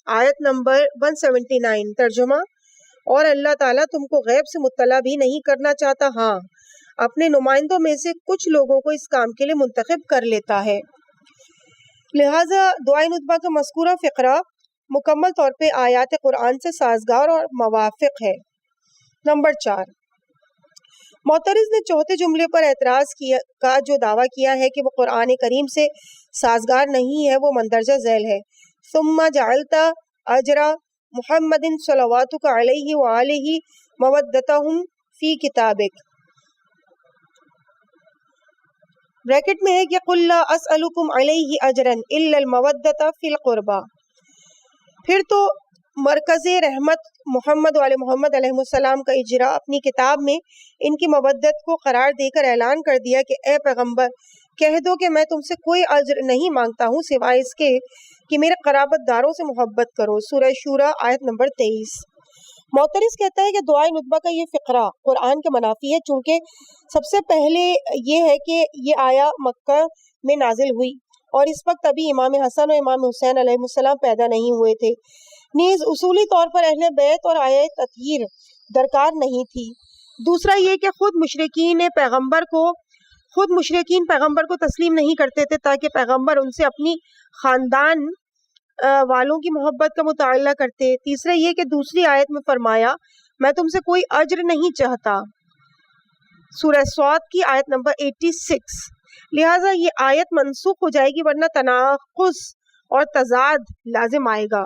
S3: آیت نمبر 179 ترجمہ، اور اللہ تعالیٰ تم کو غیب سے مطلع بھی نہیں کرنا چاہتا، ہاں اپنے نمائندوں میں سے کچھ لوگوں کو اس کام کے لیے منتخب کر لیتا ہے۔ لہٰذا دعائے ندبہ کا مذکورہ فقرہ مکمل طور پہ آیات قرآن سے سازگار اور موافق ہے۔ نمبر 4، معترض نے چوتھے جملے پر اعتراض کا جو دعویٰ کیا ہے کہ وہ قرآن کریم سے سازگار نہیں ہے، وہ مندرجہ ذیل ہے۔ ثم جعلت اجر محمد صلواتک علیہ وآلہ مودتہم فی کتابک، بریکٹ میں ہے کہ قل لا اسألکم علیہ اجرا الا المودۃ فی القربى۔ پھر تو مرکز رحمت محمد وآل محمد علیہ السلام کا اجرا اپنی کتاب میں ان کی مودت کو قرار دے کر اعلان کر دیا کہ اے پیغمبر کہہ دو کہ میں تم سے کوئی اجر نہیں مانگتا ہوں سوائے اس کے کہ میرے قرابت داروں سے محبت کرو۔ سورہ شورى آیت نمبر 23۔ معترض کہتا ہے کہ دعائے ندبہ کا یہ فقرہ قرآن کے منافی ہے، چونکہ سب سے پہلے یہ ہے کہ یہ آیا مکہ میں نازل ہوئی اور اس وقت ابھی امام حسن اور امام حسین علیہ السلام پیدا نہیں ہوئے تھے، نیز اصولی طور پر اہل بیت اور آیہ تطہیر درکار نہیں تھی۔ دوسرا یہ کہ خود مشرکین پیغمبر کو تسلیم نہیں کرتے تھے تاکہ پیغمبر ان سے اپنی خاندان والوں کی محبت کا مطالعہ کرتے۔ تیسرا یہ کہ دوسری آیت میں فرمایا میں تم سے کوئی اجر نہیں چاہتا، سورہ صاد کی آیت نمبر 86، لہٰذا یہ آیت منسوخ ہو جائے گی، ورنہ تناقض اور تضاد لازم آئے گا۔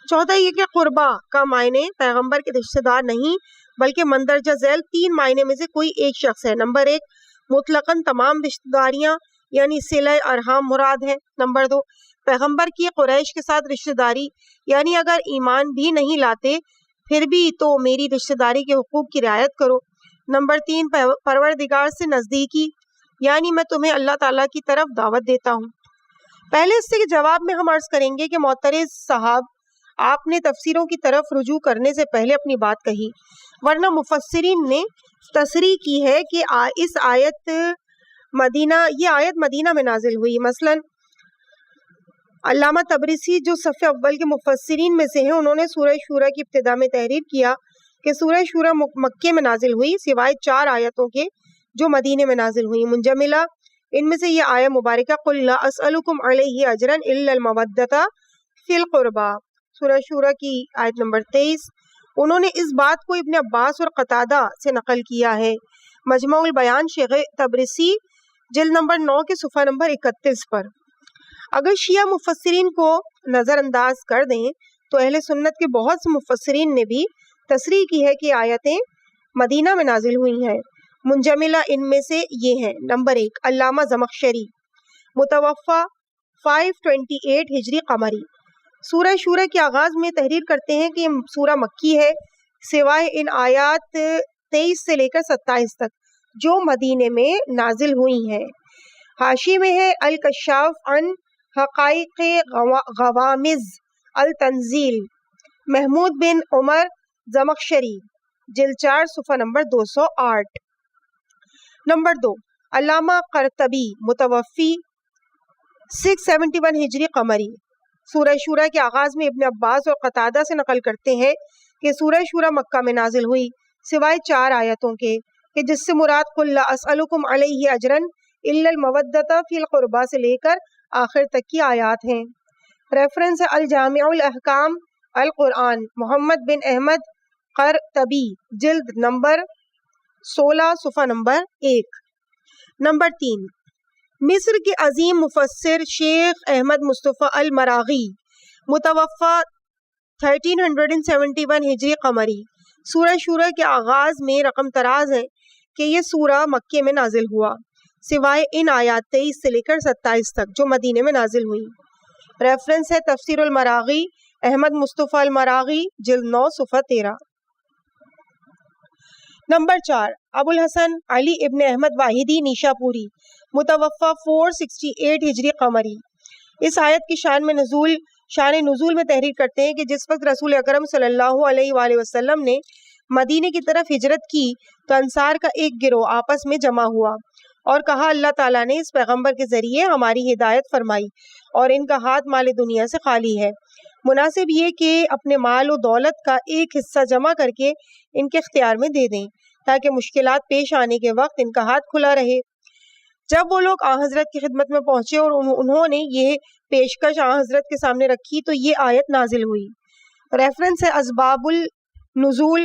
S3: چوتھا یہ کہ قربا کا معنی پیغمبر کے رشتہ دار نہیں بلکہ مندرجہ ذیل 3 معنی میں سے کوئی ایک شخص ہے۔ نمبر 1، مطلقاً تمام رشتہ داریاں یعنی صلہ ارحام مراد ہے۔ نمبر 2، پیغمبر کی قریش کے ساتھ رشتہ داری یعنی اگر ایمان بھی نہیں لاتے پھر بھی تو میری رشتہ داری کے حقوق کی رعایت کرو۔ نمبر 3، پروردگار سے نزدیکی یعنی میں تمہیں اللہ تعالیٰ کی طرف دعوت دیتا ہوں۔ پہلے حصے کے جواب میں ہم عرض کریں گے کہ معترض صاحب آپ نے تفسیروں کی طرف رجوع کرنے سے پہلے اپنی بات کہی، ورنہ مفسرین نے تصریح کی ہے کہ یہ آیت مدینہ میں نازل ہوئی۔ مثلا علامہ تبریسی جو صف اول کے مفسرین میں سے ہیں، انہوں نے سورہ شورى کی ابتدا میں تحریر کیا کہ سورہ شورى مکے میں نازل ہوئی سوائے 4 آیتوں کے جو مدینے میں نازل ہوئی منجملہ۔ ان میں سے یہ آیہ مبارکہ قل لا اسألکم علیہ اجرا الا المودۃ فی القربى، سورہ شورى کی آیت نمبر 23۔ انہوں نے اس بات کو ابن عباس اور قتادہ سے نقل کیا ہے۔ مجمع البیان شیخ تبریسی جلد نمبر 9 کے صفحہ نمبر 31 پر۔ اگر شیعہ مفسرین کو نظر انداز کر دیں تو اہل سنت کے بہت سے مفسرین نے بھی تصریح کی ہے کہ آیتیں مدینہ میں نازل ہوئی ہیں۔ منجملہ ان میں سے یہ ہیں۔ نمبر 1، علامہ زمخشری متوفی 528 ہجری قمری، سورہ شورى کے آغاز میں تحریر کرتے ہیں کہ یہ سورہ مکی ہے سوائے ان آیات 23 سے لے کر 27 تک جو مدینے میں نازل ہوئی ہیں۔ حاشی میں ہے الکشاف عن حقائق غوامض التنزیل، محمود بن عمر زمخشری، جلد 4 صفحہ نمبر 208۔ نمبر 2، علامہ قرطبی متوفی 671 ہجری قمری، سورہ شورى کے آغاز میں ابن عباس اور قتادہ سے نقل کرتے ہیں کہ سورہ شورى مکہ میں نازل ہوئی سوائے 4 آیتوں کے کہ جس سے مراد قل لا اسألکم علیہ اجرا الا المودۃ فی القربى سے لے کر آخر تک کی آیات ہیں۔ ریفرنس ہے الجامع الاحکام القرآن محمد بن احمد قرطبی، جلد نمبر 16 صفحہ نمبر 1۔ نمبر 3، مصر کے عظیم مفسر شیخ احمد مصطفیٰ المراغی متوفی 1371 ہجری قمری، سورہ شورى کے آغاز میں رقم تراز ہے کہ یہ سورہ مکے میں نازل ہوا سوائے ان آیات 23 سے لے کر 27 تک جو مدینے میں نازل ہوئی۔ ریفرنس ہے تفسیر المراغی احمد مصطفیٰ المراغی، جلد 9 صفحہ 13۔ نمبر 4، ابو الحسن علی ابن احمد واحدی نیشا پوری متوفی 468 ہجری قمری، اس آیت کی شان نزول میں تحریر کرتے ہیں کہ جس وقت رسول اکرم صلی اللہ علیہ وآلہ وسلم نے مدینے کی طرف ہجرت کی تو انصار کا ایک گروہ آپس میں جمع ہوا اور کہا اللہ تعالیٰ نے اس پیغمبر کے ذریعے ہماری ہدایت فرمائی اور ان کا ہاتھ مال دنیا سے خالی ہے، مناسب یہ کہ اپنے مال و دولت کا ایک حصہ جمع کر کے ان کے اختیار میں دے دیں تاکہ مشکلات پیش آنے کے وقت ان کا ہاتھ کھلا رہے۔ جب وہ لوگ آن حضرت کی خدمت میں پہنچے اور انہوں نے یہ پیشکش آن حضرت کے سامنے رکھی تو یہ آیت نازل ہوئی۔ ریفرنس ہے اسباب النزول،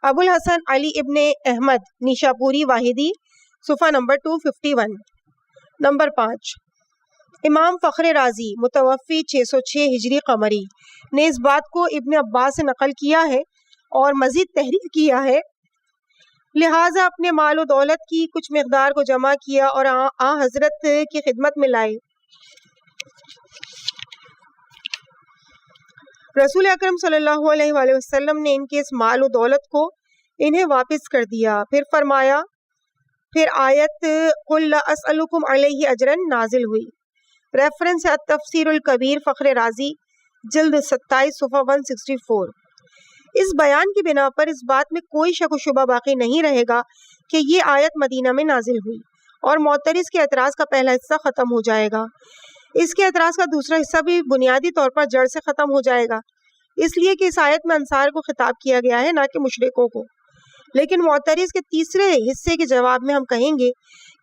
S3: ابو الحسن علی ابن احمد نیشاپوری واحدی، صفحہ نمبر 251۔ نمبر 5، امام فخر رازی متوفی 606 ہجری قمری نے اس بات کو ابن عباس سے نقل کیا ہے اور مزید تحریر کیا ہے، لہٰذا اپنے مال و دولت کی کچھ مقدار کو جمع کیا اور آن حضرت کی خدمت میں لائے۔ رسول اکرم صلی اللہ علیہ وآلہ وسلم نے ان کے اس مال و دولت کو انہیں واپس کر دیا، پھر آیت قل لا اسألکم علیہ اجرا نازل ہوئی۔ ریفرنس ہے التفسیر الکبیر فخر رازی جلد 27 صفحہ 164۔ اس بیان کی بنا پر اس بات میں کوئی شک و شبہ باقی نہیں رہے گا کہ یہ آیت مدینہ میں نازل ہوئی اور معترض کے اعتراض کا پہلا حصہ ختم ہو جائے گا۔ اس کے اعتراض کا دوسرا حصہ بھی بنیادی طور پر جڑ سے ختم ہو جائے گا، اس لیے کہ اس آیت میں انصار کو خطاب کیا گیا ہے نہ کہ مشرکوں کو۔ لیکن معترض کے تیسرے حصے کے جواب میں ہم کہیں گے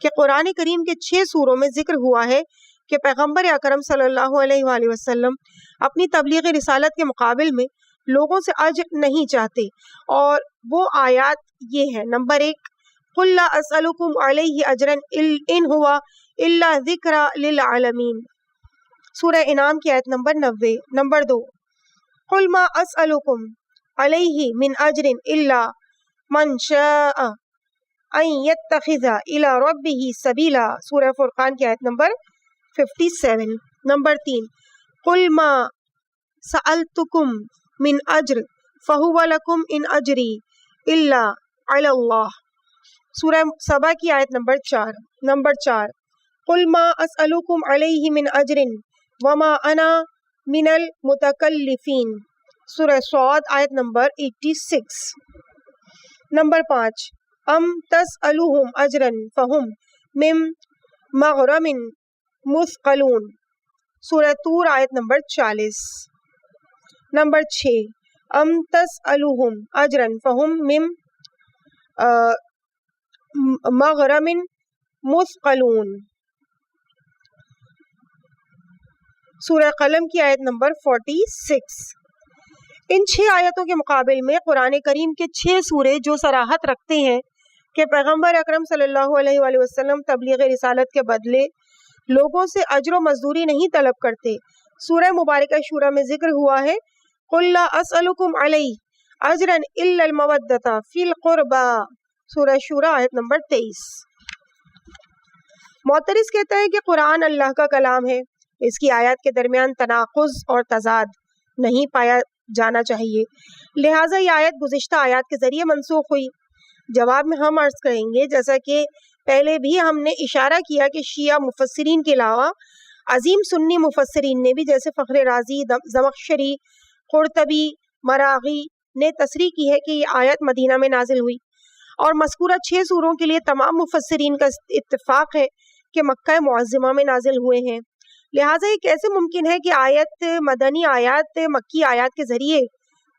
S3: کہ قرآن کریم کے 6 سوروں میں ذکر ہوا ہے کہ پیغمبر اکرم صلی اللہ علیہ وآلہ وسلم اپنی تبلیغ رسالت کے مقابل میں لوگوں سے اجر نہیں چاہتے، اور وہ آیات یہ ہے۔ نمبر 1، قل لا اسألکم علیہ اجرا ان ہوا الا ذکر للعالمین، سورہ انعام کی آیت نمبر 90۔ نمبر 2، قل ما اسألکم علیہ من اجر الا من شاء ان یتخذ الی ربہ سبیلا، سورہ فرقان کی آیت نمبر 57۔ نمبر 3، قل ما سألتکم من اجر فہو لکم ان اجری الا علی اللہ، سورہ سبا کی آیت نمبر 4۔ نمبر 4، قل ما اسألکم علیہ من اجر وما انا من المتکلفین، سورہ صاد آیت نمبر 86۔ نمبر 5، ام تسألوہم اجرا فہم من مغرم مثقلون، سورہ طور آیت نمبر 40۔ نمبر 6، ام تسألوہم اجرا فہم من مغرم مثقلون، سورہ قلم کی آیت نمبر 46۔ ان 6 آیتوں کے مقابل میں قرآن کریم کے 6 سورے جو صراحت رکھتے ہیں کہ پیغمبر اکرم صلی اللہ علیہ وآلہ وسلم تبلیغ رسالت کے بدلے لوگوں سے اجر و مزدوری نہیں طلب کرتے۔ سورہ مبارکہ شورى میں ذکر ہوا ہے قل لا اسألکم علیہ اجرا الا المودۃ فی القربى، سورہ شورى آیت نمبر 23۔ معترض کہتا ہے کہ قرآن اللہ کا کلام ہے، اس کی آیات کے درمیان تناقض اور تضاد نہیں پایا جانا چاہیے، لہٰذا یہ آیت گزشتہ آیات کے ذریعے منسوخ ہوئی۔ جواب میں ہم عرض کریں گے، جیسا کہ پہلے بھی ہم نے اشارہ کیا کہ شیعہ مفسرین کے علاوہ عظیم سنی مفسرین نے بھی جیسے فخر رازی، زمخشری، قرطبی، مراغی نے تصریح کی ہے کہ یہ آیت مدینہ میں نازل ہوئی، اور مذکورہ 6 سوروں کے لیے تمام مفسرین کا اتفاق ہے کہ مکہ معظمہ میں نازل ہوئے ہیں۔ لہٰذا یہ کیسے ممکن ہے کہ آیت مدنی آیات مکی آیات کے ذریعے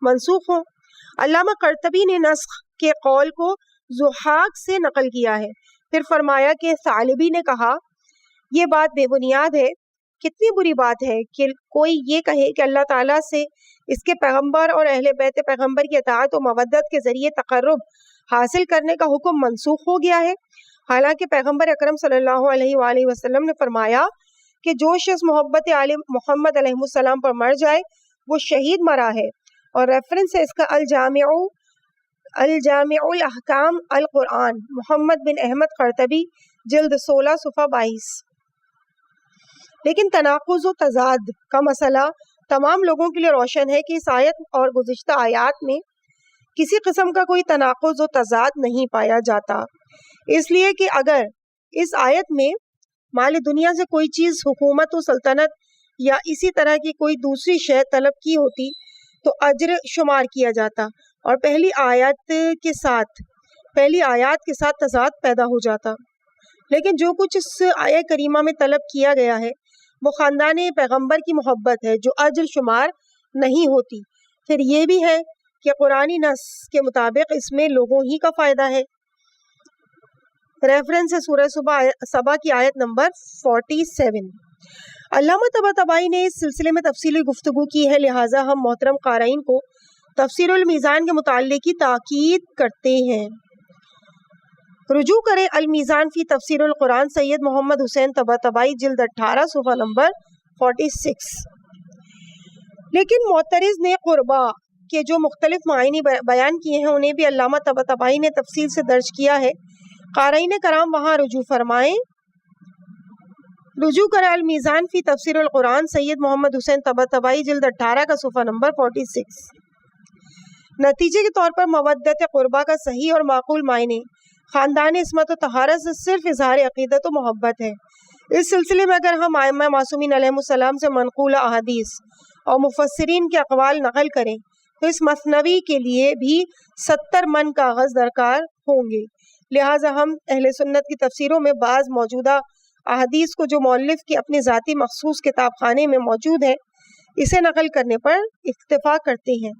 S3: منسوخ ہوں؟ علامہ قرطبی نے نسخ کے قول کو ضحاک سے نقل کیا ہے، پھر فرمایا کہ ثعلبی نے کہا یہ بات بے بنیاد ہے۔ کتنی بری بات ہے کہ کوئی یہ کہے کہ اللہ تعالیٰ سے اس کے پیغمبر اور اہل بیت پیغمبر کی اطاعت و مودت کے ذریعے تقرب حاصل کرنے کا حکم منسوخ ہو گیا ہے، حالانکہ پیغمبر اکرم صلی اللہ علیہ وآلہ وسلم نے فرمایا کہ جو شخص محبت آل محمد علیہ السلام پر مر جائے وہ شہید مرا ہے، اور ریفرنس ہے اس کا الجامع الاحکام القرآن محمد بن احمد قرطبی جلد 16 صفحہ 22۔ لیکن تناقض و تضاد کا مسئلہ تمام لوگوں کے لیے روشن ہے کہ اس آیت اور گزشتہ آیات میں کسی قسم کا کوئی تناقض و تضاد نہیں پایا جاتا، اس لیے کہ اگر اس آیت میں مال دنیا سے کوئی چیز حکومت و سلطنت یا اسی طرح کی کوئی دوسری شے طلب کی ہوتی تو اجر شمار کیا جاتا اور پہلی آیات کے ساتھ تضاد پیدا ہو جاتا، لیکن جو کچھ اس آیہ کریمہ میں طلب کیا گیا ہے وہ خاندان پیغمبر کی محبت ہے جو اجر شمار نہیں ہوتی۔ پھر یہ بھی ہے کہ قرآنی نص کے مطابق اس میں لوگوں ہی کا فائدہ ہے۔ ریفرنس ہے سورہ سبا کی آیت نمبر 47۔ علامہ طباطبائی نے اس سلسلے میں تفصیلی گفتگو کی ہے، لہٰذا ہم محترم قارئین کو تفسیر المیزان کے مطالعے کی تاکید کرتے ہیں۔ رجوع کریں المیزان فی تفسیر القرآن سید محمد حسین طباطبائی جلد 18 صفحہ نمبر 46۔ لیکن معترض نے قربا کے جو مختلف معنی بیان کیے ہیں انہیں بھی علامہ طباطبائی نے تفصیل سے درج کیا ہے، قارئین کرام وہاں رجوع فرمائیں۔ رجوع کریں المیزان فی تفسیر القرآن سید محمد حسین طباطبائی جلد 18 کا صفحہ نمبر 46۔ نتیجے کے طور پر مودت قربا کا صحیح اور معقول معنی خاندان عصمت و طہارت سے صرف اظہار عقیدت و محبت ہے۔ اس سلسلے میں اگر ہم ائمہ معصومین علیہم السلام سے منقول احادیث اور مفسرین کے اقوال نقل کریں تو اس مثنوی کے لیے بھی 70 من کاغذ درکار ہوں گے، لہٰذا ہم اہل سنت کی تفسیروں میں بعض موجودہ احادیث کو جو مؤلف کے اپنے ذاتی مخصوص کتاب خانے میں موجود ہیں اسے نقل کرنے پر اکتفا کرتے ہیں۔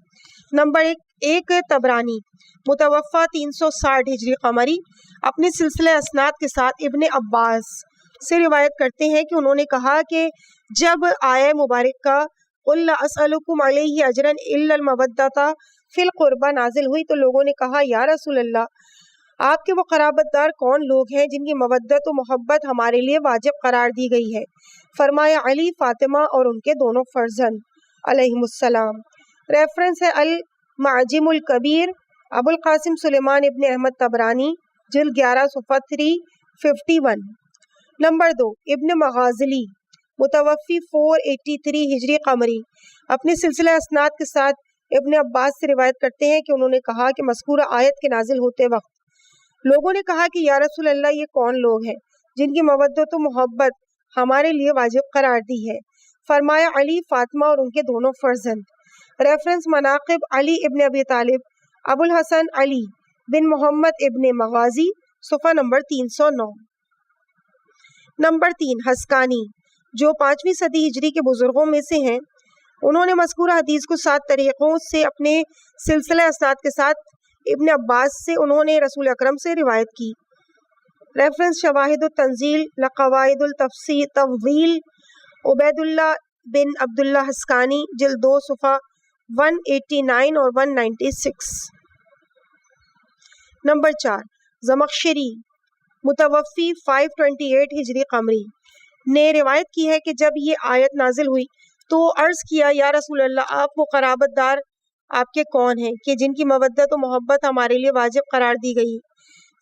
S3: نمبر ایک طبرانی متوفی 360 ہجری قمری اپنے سلسلہ اسناد کے ساتھ ابن عباس سے روایت کرتے ہیں کہ انہوں نے کہا کہ جب آیہ مبارکہ قُلْ لَا أَسْأَلُكُمْ عَلَيْهِ أَجْرًا إِلَّا الْمَوَدَّةَ فِي الْقُرْبَى نازل ہوئی تو لوگوں نے کہا یا رسول اللہ آپ کے وہ قرابت دار کون لوگ ہیں جن کی مودت و محبت ہمارے لیے واجب قرار دی گئی ہے؟ فرمایا علی، فاطمہ اور ان کے دونوں فرزند علیہم السلام۔ ریفرنس ہے المعجم الکبیر ابو القاسم سلیمان ابن احمد طبرانی جلد 11 صفحہ 351۔ نمبر 2 ابن مغازلی متوفی 483 ہجری قمری اپنے سلسلہ اسناد کے ساتھ ابن عباس سے روایت کرتے ہیں کہ انہوں نے کہا کہ مذکورہ آیت کے نازل ہوتے وقت لوگوں نے کہا کہ یا رسول اللہ یہ کون لوگ ہیں جن کی مودت و محبت ہمارے لیے واجب قرار دی ہے؟ فرمایا علی، فاطمہ اور ان کے دونوں فرزند۔ ریفرنس مناقب علی ابن ابی طالب ابو الحسن علی بن محمد ابن مغازی صفحہ نمبر 309۔ نمبر 3 حسکانی جو 5ویں صدی ہجری کے بزرگوں میں سے ہیں، انہوں نے مذکورہ حدیث کو 7 طریقوں سے اپنے سلسلہ اسناد کے ساتھ ابن عباس سے انہوں نے رسول اکرم سے روایت کی۔ ریفرنس شواہد التنزیل لقواعد التفویل عبید اللہ بن عبداللہ حسکانی جلد 2 صفحہ 189 اور 196۔ نمبر 4 زمخشری متوفی 528 ہجری قمری نے روایت کی ہے کہ جب یہ آیت نازل ہوئی تو عرض کیا یا رسول اللہ آپ وہ قرابت دار آپ کے کون ہیں کہ جن کی مودت و محبت ہمارے لیے واجب قرار دی گئی؟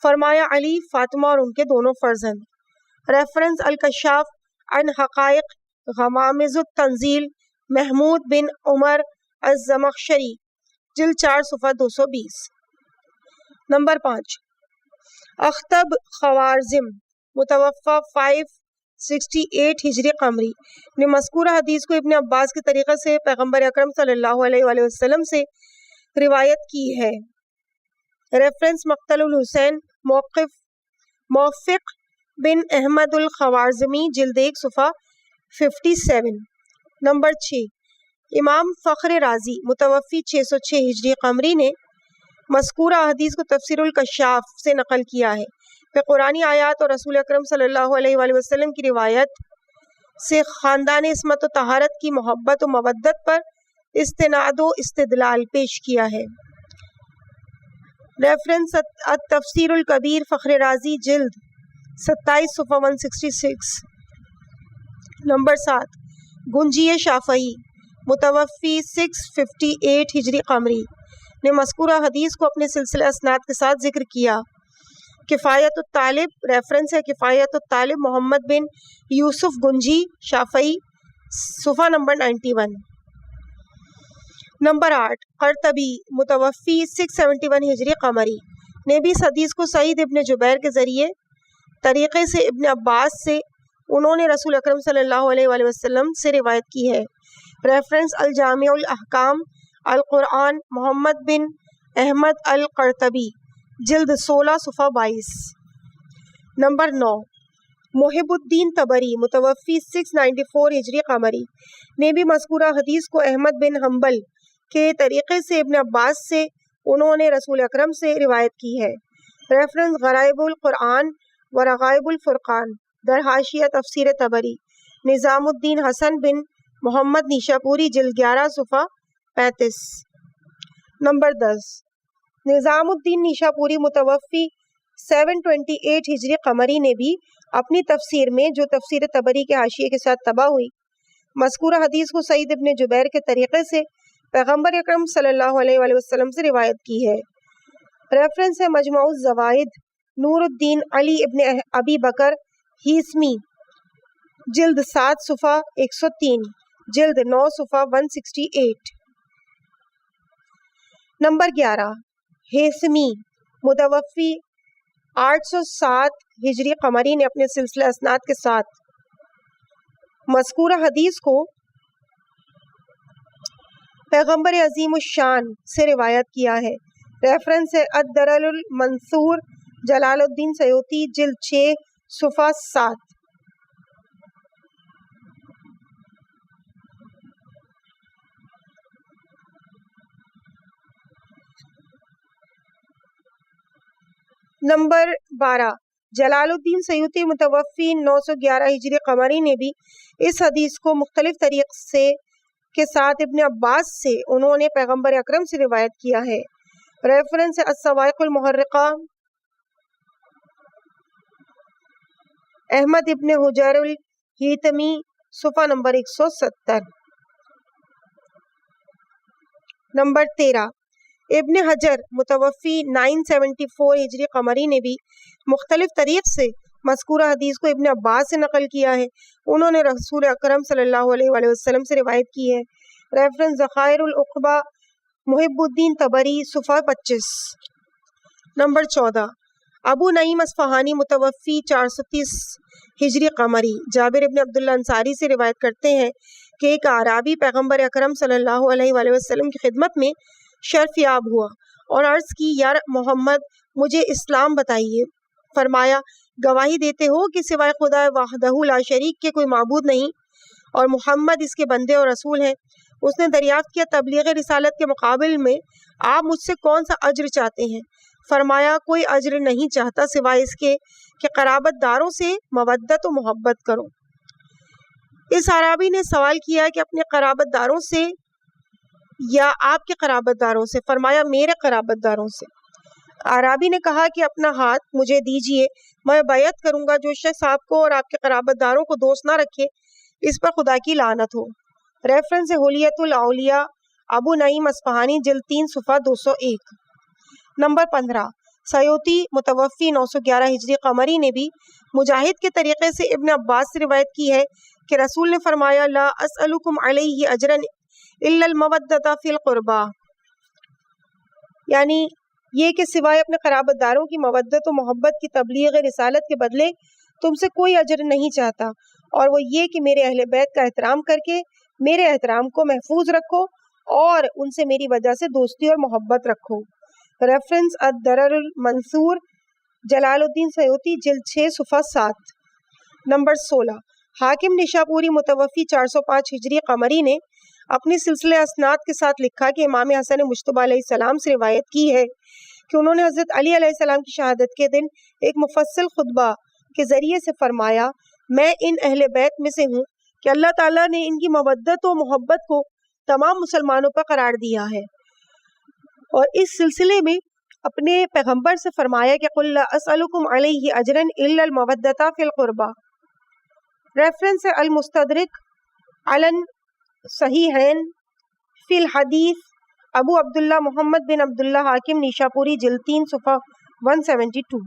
S3: فرمایا علی، فاطمہ اور ان کے دونوں فرزند۔ ریفرنس الکشاف عن حقائق غمامض التنزیل محمود بن عمر الزمخشری جلد 4 صفحہ 220۔ نمبر 5 اختب خوارزم متوفی 568 ہجری قمری نے مذکورہ حدیث کو ابن عباس کے طریقے سے پیغمبر اکرم صلی اللہ علیہ وآلہ وسلم سے روایت کی ہے۔ ریفرنس مقتل الحسین موفق بن احمد الخوارزمی جلد 1 صفحہ 57۔ نمبر 6 امام فخر رازی متوفی 606 ہجری قمری نے مذکورہ حدیث کو تفسیر الکشاف سے نقل کیا ہے کہ قرآنی آیات اور رسول اکرم صلی اللہ علیہ وآلہ وسلم کی روایت سے خاندان عصمت و طہارت کی محبت و مودت پر استناد و استدلال پیش کیا ہے۔ ریفرنس التفسیر الکبیر فخر رازی جلد 27 صفحہ 166۔ نمبر 7 گنجی شافعی متوفی 658 ہجری قمری نے مذکورہ حدیث کو اپنے سلسلہ اسناد کے ساتھ ذکر کیا۔ کفایت الطالب ریفرنس ہے کفایت الطالب محمد بن یوسف گنجی شافعی صفحہ نمبر 91۔ نمبر 8 قرطبی متوفی 671 ہجری قمری نے بھی اس حدیث کو سعید ابن جبیر کے ذریعے طریقے سے ابن عباس سے انہوں نے رسول اکرم صلی اللہ علیہ وآلہ وسلم سے روایت کی ہے۔ ریفرنس الجامع الاحکام القرآن محمد بن احمد القرطبی جلد 16 صفحہ 22۔ نمبر 9 محب الدین طبری متوفی 694 ہجری قمری نے بھی مذکورہ حدیث کو احمد بن حنبل کے طریقے سے ابن عباس سے انہوں نے رسول اکرم سے روایت کی ہے۔ ریفرنس غرائب القرآن و رغائب الفرقان، در حاشیہ تفسیر طبری، نظام الدین حسن بن محمد نیشاپوری، جلد 11 صفحہ 35۔ نمبر 10، نظام الدین نیشاپوری متوفی 728 ہجری قمری نے بھی اپنی تفسیر میں، جو تفسیر طبری کے حاشیے کے ساتھ طبع ہوئی، مذکورہ حدیث کو سعید ابن جبیر کے طریقے سے پیغمبر اکرم صلی اللہ علیہ وآلہ وسلم سے روایت کی ہے۔ ریفرنس ہے مجموع الزوائد، نور الدین علی ابن ابی بکر ہیثمی، جلد 7 صفحہ 103، جلد 9 صفحہ 168۔ نمبر 11، ہیثمی متوفی 807 ہجری قمری نے اپنے سلسلہ اسناد کے ساتھ مذکورہ حدیث کو پیغمبر عظیم الشان سے روایت کیا ہے۔ ریفرنس ہے الدرر المنثور، جلال الدین سیوطی، جلد 6 صفحہ 7۔ نمبر 12، جلال الدین سیوطی متوفی 911 ہجری قمری نے بھی اس حدیث کو مختلف طریق سے کے ساتھ ابن عباس سے انہوں نے پیغمبر اکرم سے روایت کیا ہے۔ ریفرنس الصواعق المحرقہ، احمد ابن حجر الہیتمی، صفحہ نمبر 170۔ نمبر 13، ابن حجر متوفی 974 ہجری قمری نے بھی مختلف طریق سے مذکورہ حدیث کو ابن عباس سے نقل کیا ہے، انہوں نے رسول اکرم صلی اللہ علیہ وآلہ وسلم سے روایت کی ہے۔ ریفرنس ذخائر العقبہ، محب الدین طبری، صفحہ 25۔ نمبر 14، ابو نعیم اصفہانی متوفی 430 ہجری قمری جابر ابن عبداللہ انصاری سے روایت کرتے ہیں کہ ایک اعرابی پیغمبر اکرم صلی اللہ علیہ وآلہ وسلم کی خدمت میں شرف یاب ہوا اور عرض کی، یا محمد مجھے اسلام بتائیے۔ فرمایا، گواہی دیتے ہو کہ سوائے خدا وحدہ لا شریک کے کوئی معبود نہیں اور محمد اس کے بندے اور رسول ہیں۔ اس نے دریافت کیا، تبلیغ رسالت کے مقابل میں آپ مجھ سے کون سا اجر چاہتے ہیں؟ فرمایا، کوئی اجر نہیں چاہتا سوائے اس کے کہ قرابت داروں سے مودت و محبت کرو۔ اس اعرابی نے سوال کیا کہ اپنے قرابت داروں سے یا آپ کے قرابت داروں سے؟ فرمایا، میرے قرابت داروں سے۔ اعرابی نے کہا کہ اپنا ہاتھ مجھے دیجئے، میں بیعت کروں گا جو شخص آپ کو اور آپ کے قرابت داروں کو دوست نہ رکھے اس پر خدا کی لعنت ہو۔ ریفرنس حلیت الاولیاء، ابو نعیم اصفہانی، جلد 3 صفحہ 201۔ نمبر 15، سیوطی متوفی 911 ہجری قمری نے بھی مجاہد کے طریقے سے ابن عباس سے روایت کی ہے کہ رسول نے فرمایا، لا اسألکم علیہ اجرا الا المودۃ فی القربى، یعنی یہ کہ سوائے اپنے قرابت داروں کی مودت و محبت کی تبلیغ رسالت کے بدلے تم سے کوئی اجر نہیں چاہتا، اور وہ یہ کہ میرے اہل بیت کا احترام کر کے میرے احترام کو محفوظ رکھو اور ان سے میری وجہ سے دوستی اور محبت رکھو۔ ریفرنس الدرر المنثور، جلال الدین سیوطی، جلد 6 صفحہ 7۔ نمبر 16، حاکم نشاپوری متوفی 405 ہجری قمری نے اپنی سلسلہ اسناد کے ساتھ لکھا کہ امام حسن مجتبی علیہ السلام سے روایت کی ہے کہ انہوں نے حضرت علی علیہ السلام کی شہادت کے دن ایک مفصل خطبہ کے ذریعے سے فرمایا، میں ان اہل بیت میں سے ہوں کہ اللہ تعالیٰ نے ان کی مودت و محبت کو تمام مسلمانوں پر قرار دیا ہے، اور اس سلسلے میں اپنے پیغمبر سے فرمایا کہ قل لا اسألکم علیہ اجرا الا المودۃ فی القربى۔ ریفرنس المستدرک علن صحیحین فی الحدیث، ابو عبداللہ محمد بن عبداللہ حاکم نیشاپوری، جلد 3 صفحہ 172۔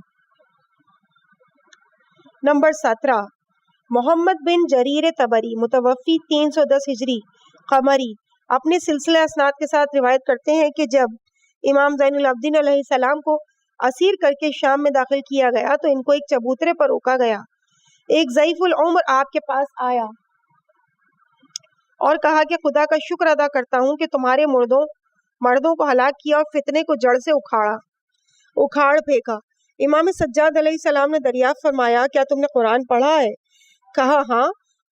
S3: نمبر 17، محمد بن جریر طبری متوفی 310 ہجری قمری اپنے سلسلہ اسناد کے ساتھ روایت کرتے ہیں کہ جب امام زین العابدین علیہ السلام کو اسیر کر کے شام میں داخل کیا گیا تو ان کو ایک چبوترے پر روکا گیا۔ ایک ضعیف العمر آپ کے پاس آیا اور کہا کہ خدا کا شکر ادا کرتا ہوں کہ تمہارے مردوں کو ہلاک کیا اور فتنے کو جڑ سے اکھاڑ پھینکا۔ امام سجاد علیہ السلام نے دریافت فرمایا، کیا تم نے قرآن پڑھا ہے؟ کہا ہاں۔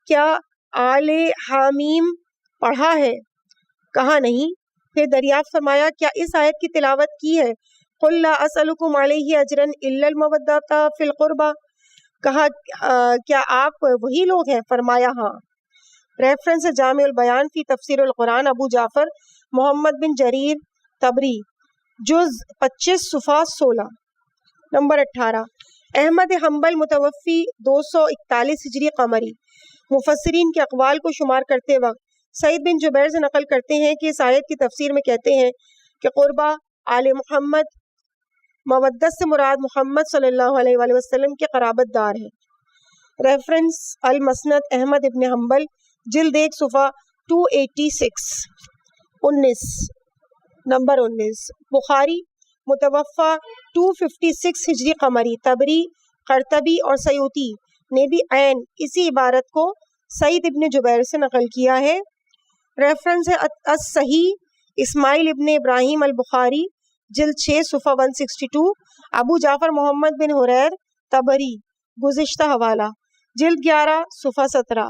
S3: کیا آل حامیم پڑھا ہے؟ کہا نہیں۔ پھر دریافت فرمایا کیا اس آیت کی تلاوت کی ہے؟ قل لا اسألکم علیہ اجرا الا المودۃ فی القربى، کہا کیا آپ وہی لوگ ہیں؟ فرمایا ہاں۔ ریفرنس جامع البیان فی تفسیر القرآن ابو جعفر محمد بن جریر طبری، جز 25 صفحہ 16۔ نمبر 18 احمد حنبل متوفی 241 ہجری قمری، مفسرین کے اقوال کو شمار کرتے وقت سعید بن جبیر سے نقل کرتے ہیں کہ اس آیت کی تفسیر میں کہتے ہیں کہ قربہ آل محمد، مودت سے مراد محمد صلی اللہ علیہ وآلہ وسلم کے قرابت دار ہیں۔ ریفرنس المسند احمد ابن حنبل جلد 1 صفحہ 286 19۔ نمبر 19 بخاری متوفی 256 ہجری قمری، طبری، قرطبی اور سیوطی نے بھی عین اسی عبارت کو سعید ابن جبیر سے نقل کیا ہے۔ ریفرنس ہے الصحیح اسماعیل ابن ابراہیم البخاری جلد 6 صفحہ 162، ابو جعفر محمد بن حریر طبری گزشتہ حوالہ جلد 11 صفحہ 17،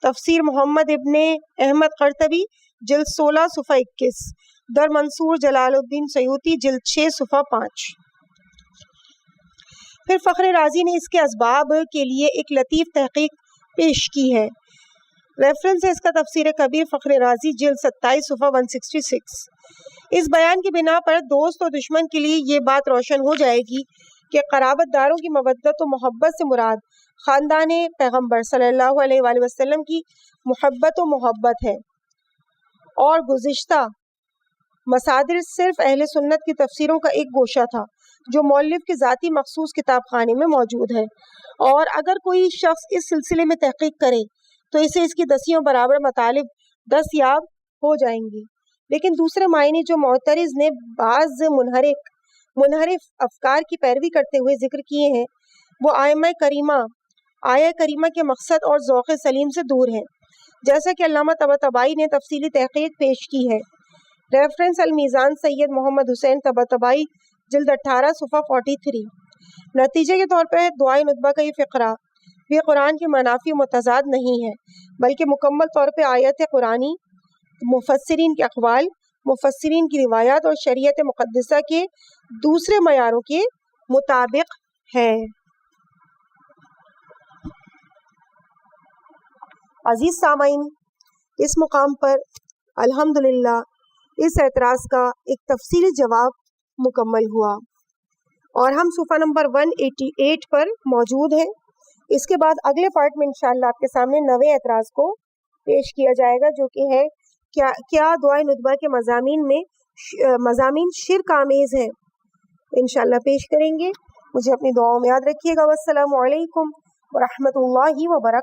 S3: تفسیر محمد ابن احمد قرطبی جلد 16 صفحہ 21، در منصور جلال الدین سیوطی جلد 6 صفحہ 5۔ پھر فخر رازی نے اس کے اسباب کے لیے ایک لطیف تحقیق پیش کی ہے۔ ریفرنس ہے اس کا تفسیر کبیر فخر رازی جلد 27 صفحہ 166۔ اس بیان کی بنا پر دوست اور دشمن کے لیے یہ بات روشن ہو جائے گی کہ قرابت داروں کی مودت و محبت سے مراد خاندان پیغمبر صلی اللہ علیہ وآلہ وسلم کی محبت و محبت ہے، اور گزشتہ مصادر صرف اہل سنت کی تفسیروں کا ایک گوشہ تھا جو مؤلف کے ذاتی مخصوص کتاب خانے میں موجود ہے، اور اگر کوئی شخص اس سلسلے میں تحقیق کرے تو اسے اس کی دسیوں برابر مطالب دستیاب ہو جائیں گی۔ لیکن دوسرے معنی جو معترض نے بعض منحرف افکار کی پیروی کرتے ہوئے ذکر کیے ہیں وہ آیہ کریمہ کے مقصد اور ذوق سلیم سے دور ہیں، جیسا کہ علامہ طباطبائی نے تفصیلی تحقیق پیش کی ہے۔ ریفرنس المیزان سید محمد حسین طباطبائی جلد 18 صفحہ 43۔ نتیجے کے طور پر دعائے ندبہ کا یہ فقرہ بھی قرآن کے منافی متضاد نہیں ہے، بلکہ مکمل طور پہ آیت قرآنی، مفسرین کے اقوال، مفسرین کی روایات اور شریعت مقدسہ کے دوسرے معیاروں کے مطابق ہے۔ عزیز سامعین، اس مقام پر الحمدللہ اس اعتراض کا ایک تفصیلی جواب مکمل ہوا، اور ہم صفحہ نمبر 188 پر موجود ہیں۔ اس کے بعد اگلے پارٹ میں انشاءاللہ آپ کے سامنے نوے اعتراض کو پیش کیا جائے گا، جو کہ ہے کیا دعائے ندبہ کے مضامین شرک آمیز ہیں، انشاءاللہ پیش کریں گے۔ مجھے اپنی دعاؤں میں یاد رکھیے گا۔ والسلام علیکم ورحمۃ اللہ وبرکاتہ۔